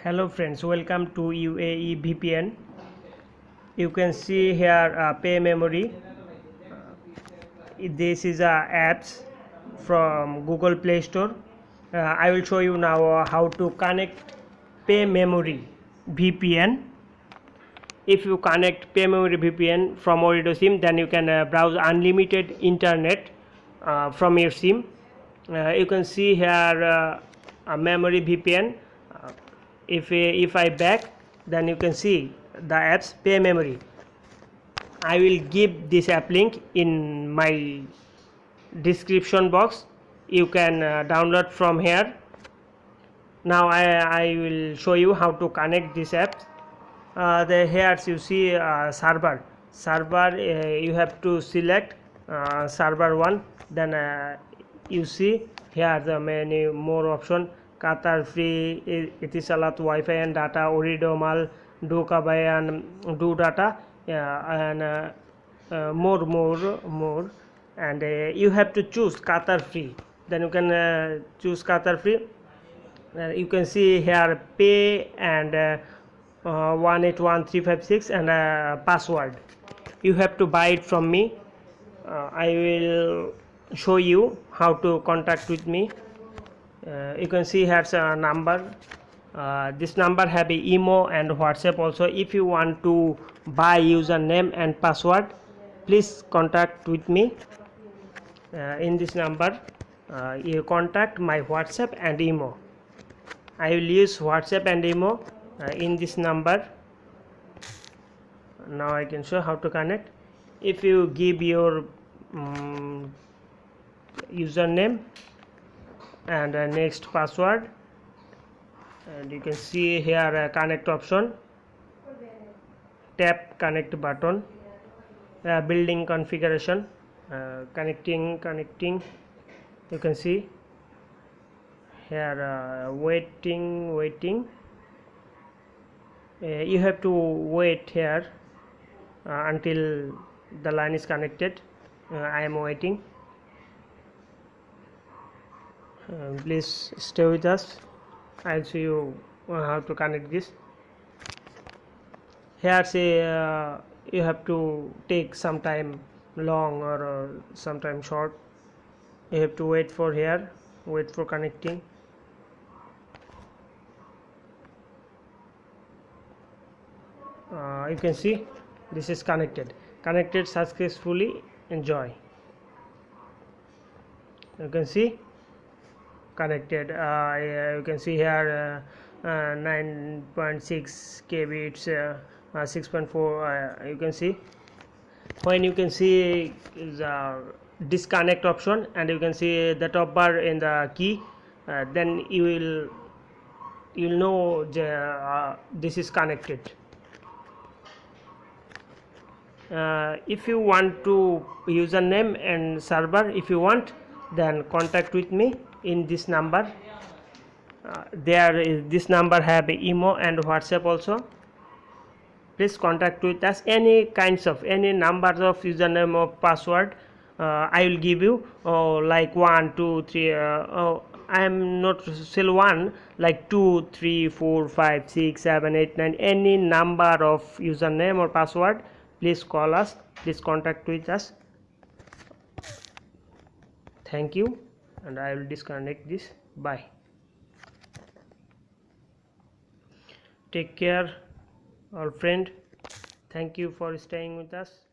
Hello friends, welcome to UAE VPN. You can see here pay memory. This is apps from Google Play Store. I will show you now how to connect pay memory VPN. If you connect pay memory VPN from Orido SIM, then you can browse unlimited internet from your SIM. You can see here a memory VPN. If I back, then you can see the apps pay memory. I will give this app link in my description box. You can download from here. Now I will show you how to connect this app. Here you see server. You have to select server 1. Then you see here the many more option. Qatar free, Etisalat Wi-Fi and data, Orido Mal, Do Kabai and Do data, and more. And you have to choose Qatar free. Then you can choose Qatar free. You can see here pay and 181356 and password. You have to buy it from me. I will show you how to contact with me. You can see here's a number. This number have a email and WhatsApp also. If you want to buy username and password, please contact with me. In this number you contact my WhatsApp and email. I will use WhatsApp and email in this number. Now I can show how to connect. If you give your username and next password, and you can see here a connect option, tap connect button, building configuration, connecting. You can see here waiting. You have to wait here until the line is connected. I am waiting. Please stay with us. I'll show you how to connect this. Here say you have to take some time long or some time short. You have to wait for here, wait for connecting. You can see this is connected successfully. Enjoy. You can see connected. You can see here 9.6 kb, it's 6.4. You can see when you can see the disconnect option, and you can see the top bar in the key, then you'll know this is connected. If you want to username and server, if you want, then contact with me in this number. This number have email and WhatsApp also. Please contact with us. Any numbers of username or password I will give you, like 1 2 3. I am not still one, like 2 3 4 5 6 7 8 9. Any number of username or password, please call us, please contact with us. Thank you, and I will disconnect this. Bye. Take care, our friend. Thank you for staying with us.